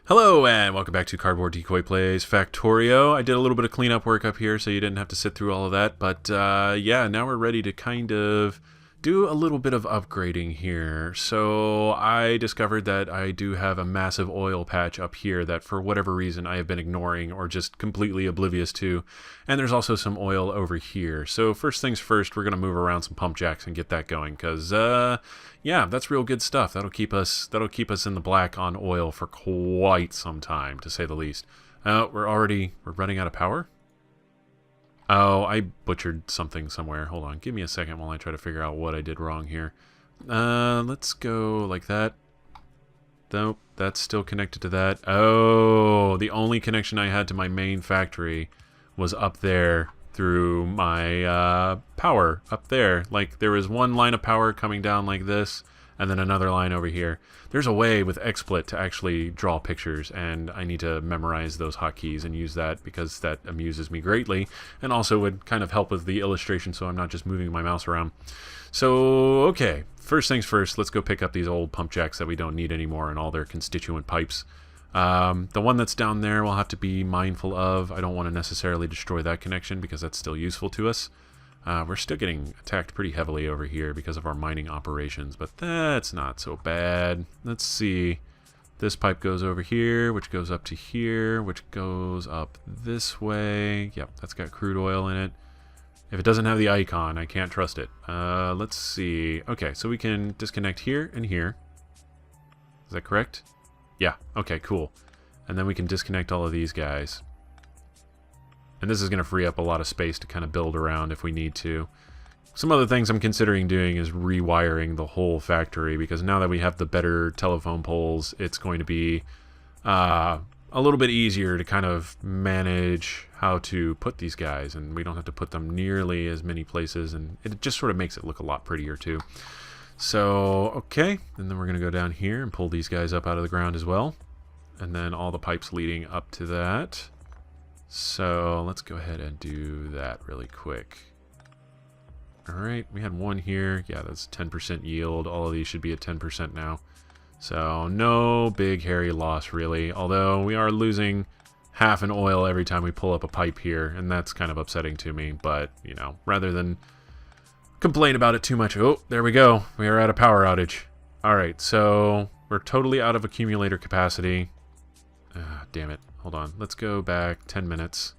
Hello and welcome back to Cardboard Decoy Plays Factorio. I did a little bit of cleanup work up here so you didn't have to sit through all of that, but yeah, now we're ready to kind of do a little bit of upgrading here. So I discovered that I do have a massive oil patch up here that for whatever reason I have been ignoring or just completely oblivious to, and there's also some oil over here. So first things first, we're going to move around some pump jacks and get that going because yeah, that's real good stuff. That'll keep us in the black on oil for quite some time, to say the least. We're running out of power. Oh, I butchered something somewhere. Hold on, give me a second while I try to figure out what I did wrong here. Let's go like that. Nope, that's still connected to that. Oh, the only connection I had to my main factory was up there through my power up there. Like, there was one line of power coming down like this, and then another line over here. There's a way with XSplit to actually draw pictures, and I need to memorize those hotkeys and use that because that amuses me greatly, and also would kind of help with the illustration so I'm not just moving my mouse around. So, okay, first things first, let's go pick up these old pump jacks that we don't need anymore and all their constituent pipes. The one that's down there we'll have to be mindful of. I don't want to necessarily destroy that connection because that's still useful to us. We're still getting attacked pretty heavily over here because of our mining operations, but that's not so bad. Let's see. This pipe goes over here, which goes up to here, which goes up this way. Yep, that's got crude oil in it. If it doesn't have the icon, I can't trust it. Let's see. Okay, so we can disconnect here and here. Is that correct? Yeah, okay, cool. And then we can disconnect all of these guys. And this is going to free up a lot of space to kind of build around if we need to. Some other things I'm considering doing is rewiring the whole factory, because now that we have the better telephone poles, it's going to be a little bit easier to kind of manage how to put these guys, and we don't have to put them nearly as many places, and it just sort of makes it look a lot prettier too. So, okay, and then we're going to go down here and pull these guys up out of the ground as well, and then all the pipes leading up to that. So let's go ahead and do that really quick. Alright, we had one here. Yeah, that's 10% yield. All of these should be at 10% now. So no big hairy loss really. Although we are losing half an oil every time we pull up a pipe here. And that's kind of upsetting to me. But, you know, rather than complain about it too much. Oh, there we go. We are at a power outage. Alright, so we're totally out of accumulator capacity. Damn it. Hold on. Let's go back 10 minutes.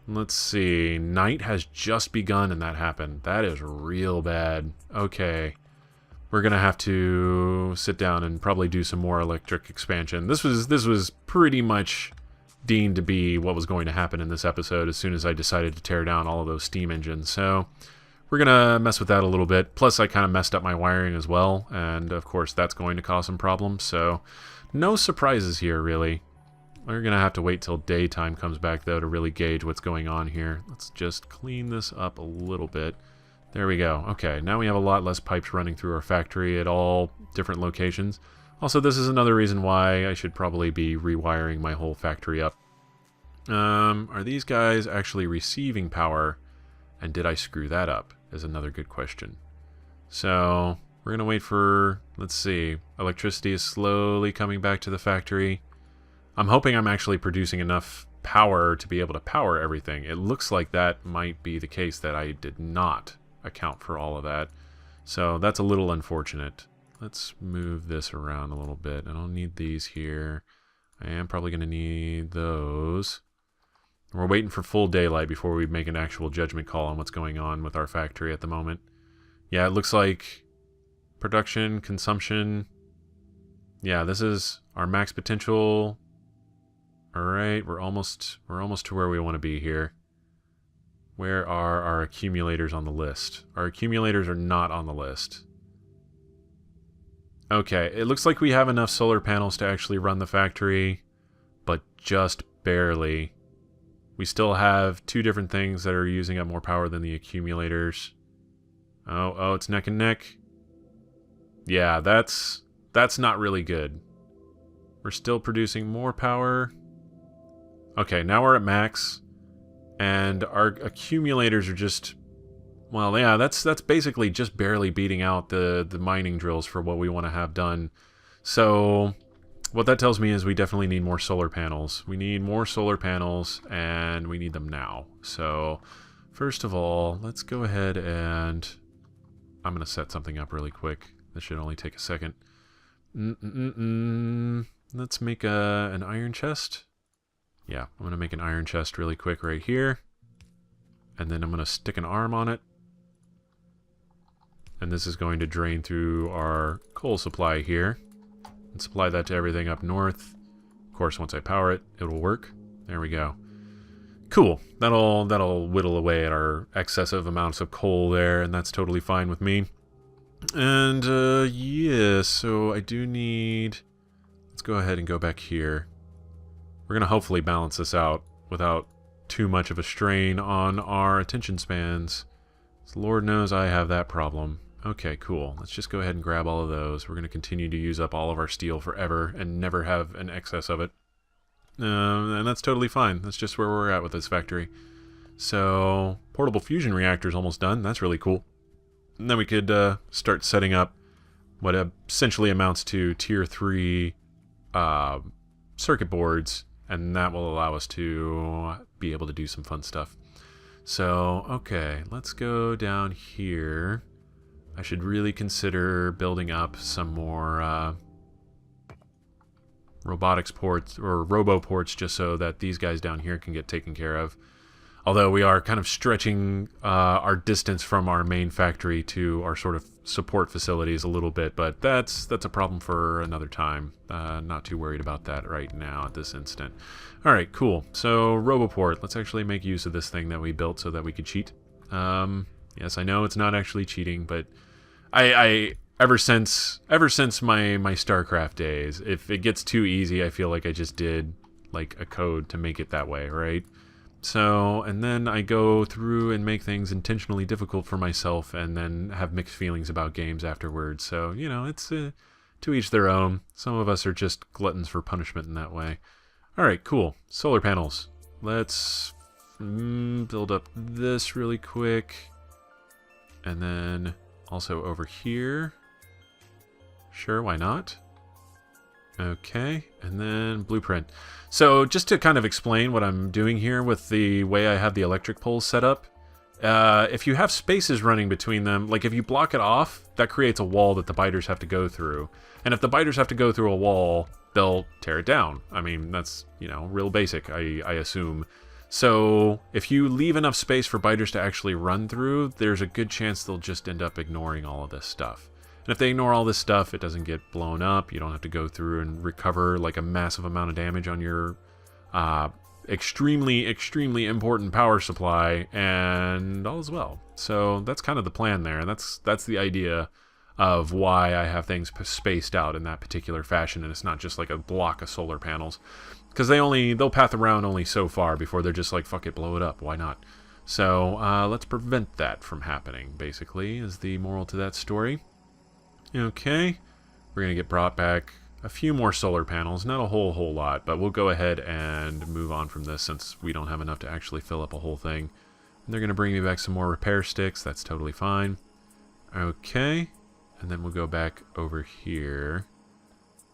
Let's see. Night has just begun and that happened. That is real bad. Okay. We're going to have to sit down and probably do some more electric expansion. This was pretty much deemed to be what was going to happen in this episode as soon as I decided to tear down all of those steam engines. So we're going to mess with that a little bit. Plus, I kind of messed up my wiring as well. And, of course, that's going to cause some problems. So no surprises here, really. We're going to have to wait till daytime comes back, though, to really gauge what's going on here. Let's just clean this up a little bit. There we go. Okay, now we have a lot less pipes running through our factory at all different locations. Also, this is another reason why I should probably be rewiring my whole factory up. Are these guys actually receiving power? And did I screw that up? Is another good question. So, we're going to wait for, let's see, electricity is slowly coming back to the factory. I'm hoping I'm actually producing enough power to be able to power everything. It looks like that might be the case, that I did not account for all of that. So that's a little unfortunate. Let's move this around a little bit. I don't need these here. I am probably going to need those. We're waiting for full daylight before we make an actual judgment call on what's going on with our factory at the moment. Yeah, it looks like production, consumption. Yeah, this is our max potential. Alright, we're almost to where we want to be here. Where are our accumulators on the list? Our accumulators are not on the list. Okay, it looks like we have enough solar panels to actually run the factory, but just barely. We still have two different things that are using up more power than the accumulators. Oh, it's neck and neck. Yeah, that's not really good. We're still producing more power. Okay, now we're at max, and our accumulators are just, well, yeah, that's basically just barely beating out the mining drills for what we want to have done. So what that tells me is we definitely need more solar panels. We need more solar panels, and we need them now. So, first of all, let's go ahead and... I'm going to set something up really quick. This should only take a second. Let's make an iron chest. Yeah, I'm going to make an iron chest really quick right here. And then I'm going to stick an arm on it. And this is going to drain through our coal supply here. And supply that to everything up north. Of course, once I power it, it'll work. There we go. Cool. That'll whittle away at our excessive amounts of coal there, and that's totally fine with me. And, yeah, so I do need... Let's go ahead and go back here. We're going to hopefully balance this out without too much of a strain on our attention spans. So Lord knows I have that problem. Okay, cool. Let's just go ahead and grab all of those. We're going to continue to use up all of our steel forever and never have an excess of it. And that's totally fine. That's just where we're at with this factory. So, portable fusion reactor's almost done. That's really cool. And then we could start setting up what essentially amounts to tier 3 circuit boards, and that will allow us to be able to do some fun stuff. So, okay, let's go down here. I should really consider building up some more robotics ports, or robo ports, just so that these guys down here can get taken care of. Although we are kind of stretching our distance from our main factory to our sort of support facilities a little bit, but that's a problem for another time. Not too worried about that right now at this instant. Alright, cool. So, Roboport. Let's actually make use of this thing that we built so that we could cheat. Yes, I know it's not actually cheating, but I ever since my StarCraft days, if it gets too easy, I feel like I just did like a code to make it that way, right? So, and then I go through and make things intentionally difficult for myself and then have mixed feelings about games afterwards. So, you know, it's to each their own. Some of us are just gluttons for punishment in that way. Alright, cool. Solar panels. Let's build up this really quick. And then also over here. Sure, why not? Okay, and then blueprint. So just to kind of explain what I'm doing here with the way I have the electric poles set up, if you have spaces running between them, like if you block it off, that creates a wall that the biters have to go through. And if the biters have to go through a wall, they'll tear it down. I mean, that's, you know, real basic, I assume. So if you leave enough space for biters to actually run through, there's a good chance they'll just end up ignoring all of this stuff. And if they ignore all this stuff, it doesn't get blown up. You don't have to go through and recover like a massive amount of damage on your extremely, extremely important power supply, and all is well. So that's kind of the plan there. And that's the idea of why I have things spaced out in that particular fashion, and it's not just like a block of solar panels. Because they'll path around only so far before they're just like, fuck it, blow it up. Why not? So let's prevent that from happening, basically, is the moral to that story. Okay, we're going to get brought back a few more solar panels, not a whole lot, but we'll go ahead and move on from this since we don't have enough to actually fill up a whole thing. And they're going to bring me back some more repair sticks, that's totally fine. Okay, and then we'll go back over here.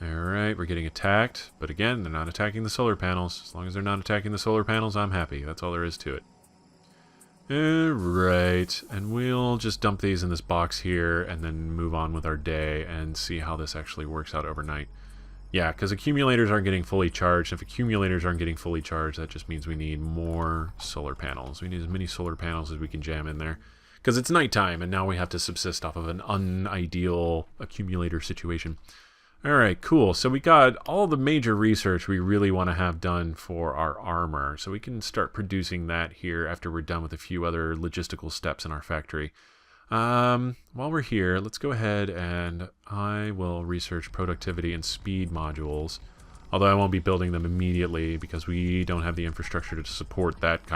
Alright, we're getting attacked, but again, they're not attacking the solar panels. As long as they're not attacking the solar panels, I'm happy. That's all there is to it. Alright, and we'll just dump these in this box here and then move on with our day and see how this actually works out overnight. Yeah, because accumulators aren't getting fully charged. If accumulators aren't getting fully charged, that just means we need more solar panels. We need as many solar panels as we can jam in there. Because it's nighttime, and now we have to subsist off of an unideal accumulator situation. Alright, cool. So we got all the major research we really want to have done for our armor. So we can start producing that here after we're done with a few other logistical steps in our factory. While we're here, let's go ahead and I will research productivity and speed modules. Although I won't be building them immediately because we don't have the infrastructure to support that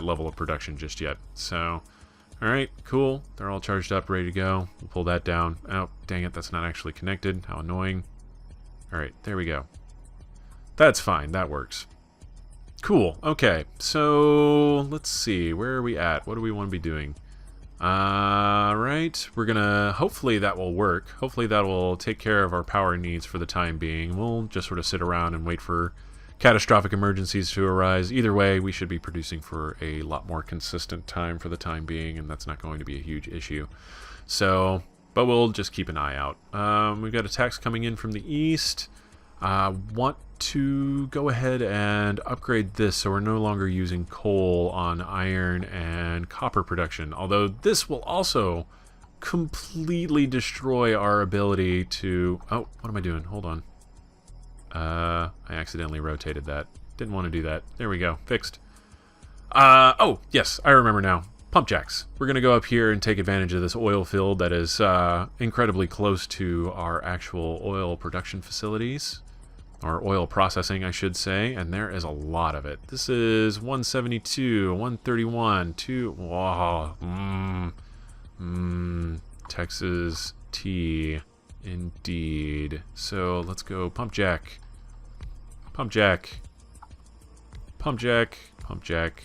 level of production just yet. So, alright, cool. They're all charged up, ready to go. We'll pull that down. Oh, dang it, that's not actually connected. How annoying. Alright, there we go. That's fine, that works. Cool, okay. So, let's see. Where are we at? What do we want to be doing? Right, we're gonna, hopefully that will work. Hopefully that will take care of our power needs for the time being. We'll just sort of sit around and wait for catastrophic emergencies to arise. Either way, we should be producing for a lot more consistent time for the time being, and that's not going to be a huge issue. So, but we'll just keep an eye out. We've got attacks coming in from the east. Want to go ahead and upgrade this so we're no longer using coal on iron and copper production, although this will also completely destroy our ability to... Oh, what am I doing? Hold on. I accidentally rotated that. Didn't want to do that. There we go. Fixed. Oh, yes, I remember now. Pump jacks. We're going to go up here and take advantage of this oil field that is incredibly close to our actual oil production facilities. Or oil processing, I should say, and there is a lot of it. This is 172, 131, 2... Wow. Texas T. Indeed. So, let's go pump jack. Pump jack. Pump jack. Pump jack.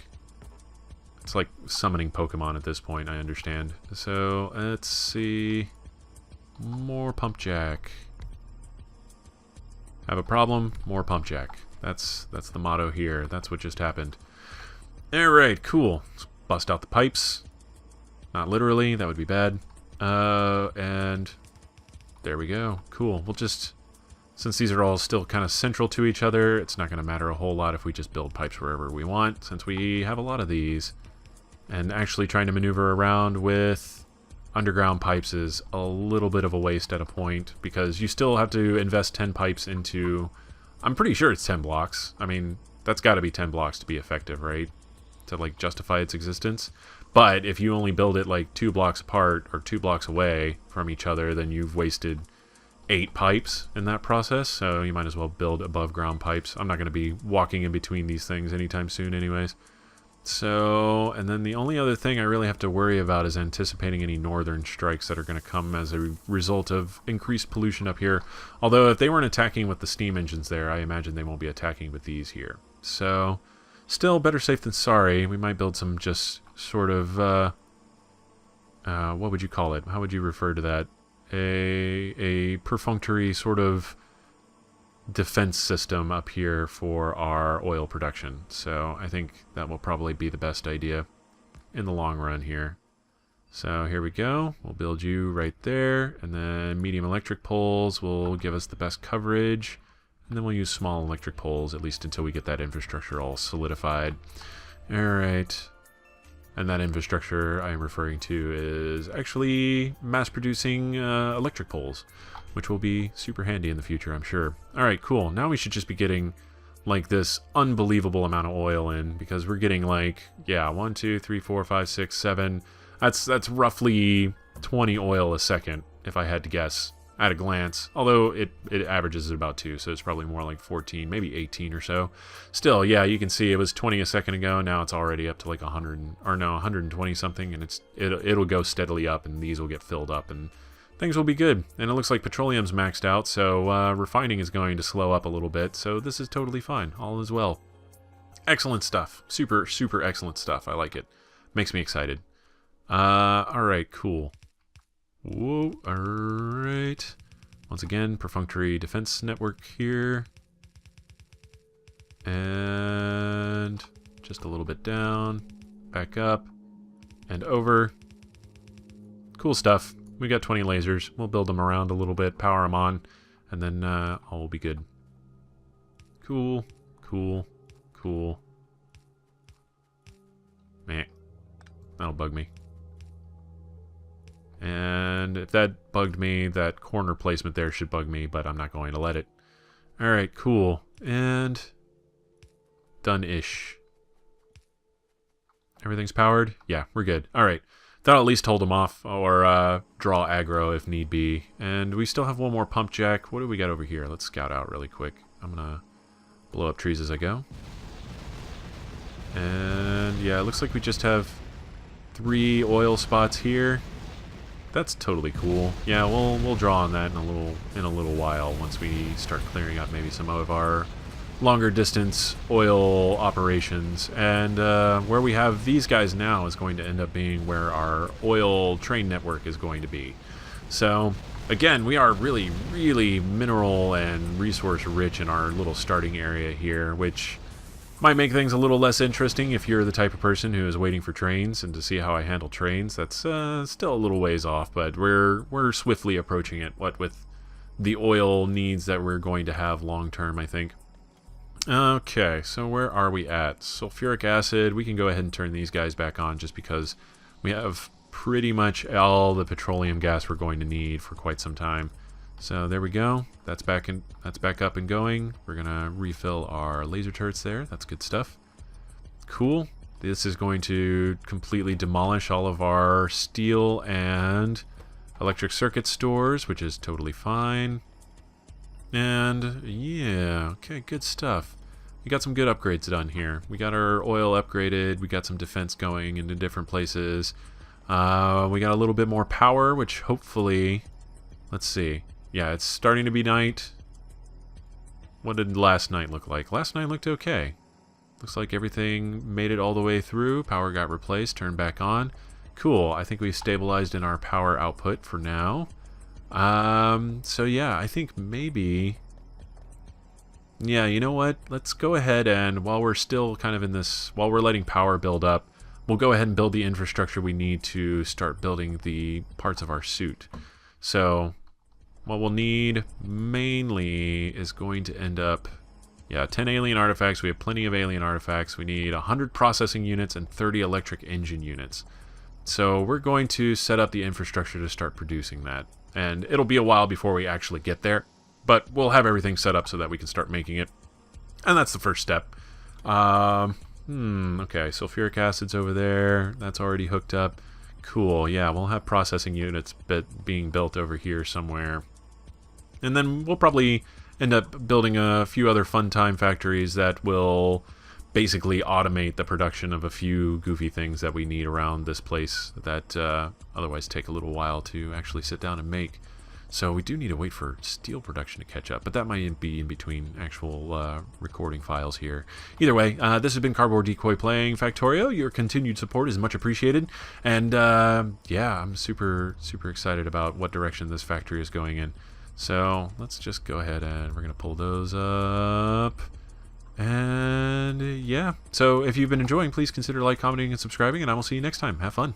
It's like summoning Pokemon at this point, I understand. So, let's see... More pump jack. Have a problem? More pump jack. That's the motto here. That's what just happened. Alright, cool. Let's bust out the pipes. Not literally, that would be bad. And there we go. Cool. We'll just... Since these are all still kind of central to each other, it's not going to matter a whole lot if we just build pipes wherever we want, since we have a lot of these. And actually trying to maneuver around with underground pipes is a little bit of a waste at a point, because you still have to invest 10 pipes into... I'm pretty sure it's 10 blocks. I mean, that's got to be 10 blocks to be effective, right? To, like, justify its existence. But if you only build it, like, 2 blocks apart or 2 blocks away from each other, then you've wasted 8 pipes in that process, so you might as well build above ground pipes. I'm not going to be walking in between these things anytime soon anyways. So, and then the only other thing I really have to worry about is anticipating any northern strikes that are going to come as a result of increased pollution up here. Although if they weren't attacking with the steam engines there, I imagine they won't be attacking with these here. So, still better safe than sorry. We might build some just sort of, what would you call it? How would you refer to that? A perfunctory sort of defense system up here for our oil production. So I think that will probably be the best idea in the long run here. So here we go. We'll build you right there, and then medium electric poles will give us the best coverage, and then we'll use small electric poles at least until we get that infrastructure all solidified. Alright. And that infrastructure I am referring to is actually mass-producing electric poles, which will be super handy in the future, I'm sure. Alright, cool. Now we should just be getting, like, this unbelievable amount of oil in, because we're getting, like, yeah, 1, 2, 3, 4, 5, 6, 7. That's roughly 20 oil a second, if I had to guess, at a glance. Although it averages at about 2, so it's probably more like 14, maybe 18 or so. Still, yeah, you can see it was 20 a second ago. Now it's already up to like 100, or no, 120 something, and it'll go steadily up, and these will get filled up, and things will be good. And it looks like petroleum's maxed out, so refining is going to slow up a little bit, so this is totally fine. All is well. Excellent stuff. Super, super excellent stuff. I like it. Makes me excited. Alright, cool. Whoa, alright. Once again, perfunctory defense network here. And just a little bit down, back up, and over. Cool stuff. We got 20 lasers. We'll build them around a little bit, power them on, and then all will be good. Cool, cool, cool. Meh. That'll bug me. And if that bugged me, that corner placement there should bug me, but I'm not going to let it. Alright, cool. And done-ish. Everything's powered? Yeah, we're good. Alright. That'll at least hold them off, or draw aggro if need be. And we still have one more pump jack. What do we got over here? Let's scout out really quick. I'm gonna blow up trees as I go. And yeah, it looks like we just have 3 oil spots here. That's totally cool. Yeah, we'll draw on that in a little while once we start clearing out maybe some of our longer distance oil operations. And where we have these guys now is going to end up being where our oil train network is going to be. So again, we are really, really mineral and resource rich in our little starting area here, which might make things a little less interesting if you're the type of person who is waiting for trains and to see how I handle trains. That's still a little ways off, but we're swiftly approaching it, what with the oil needs that we're going to have long term, I think. Okay, so where are we at? Sulfuric acid, we can go ahead and turn these guys back on just because we have pretty much all the petroleum gas we're going to need for quite some time. So there we go. That's back up and going. We're gonna refill our laser turrets there. That's good stuff. Cool. This is going to completely demolish all of our steel and electric circuit stores, which is totally fine. And yeah, okay, good stuff. We got some good upgrades done here. We got our oil upgraded. We got some defense going into different places. We got a little bit more power, which hopefully, let's see. Yeah, it's starting to be night. What did last night look like? Last night looked okay. Looks like everything made it all the way through. Power got replaced, turned back on. Cool. I think we've stabilized in our power output for now. So yeah, I think maybe... Yeah, you know what? Let's go ahead and, while we're still kind of in this... While we're letting power build up, we'll go ahead and build the infrastructure we need to start building the parts of our suit. So... what we'll need mainly is going to end up, yeah, 10 alien artifacts. We have plenty of alien artifacts. We need 100 processing units and 30 electric engine units. So we're going to set up the infrastructure to start producing that. And it'll be a while before we actually get there, but we'll have everything set up so that we can start making it. And that's the first step. Okay, sulfuric acid's over there. That's already hooked up. Cool, yeah, we'll have processing units being built over here somewhere. And then we'll probably end up building a few other fun time factories that will basically automate the production of a few goofy things that we need around this place that otherwise take a little while to actually sit down and make. So we do need to wait for steel production to catch up, but that might be in between actual recording files here. Either way, this has been Cardboard Decoy playing Factorio. Your continued support is much appreciated, and yeah, I'm super excited about what direction this factory is going in. So let's just go ahead and we're gonna pull those up. And yeah, so if you've been enjoying, please consider like, commenting, and subscribing, and I will see you next time. Have fun.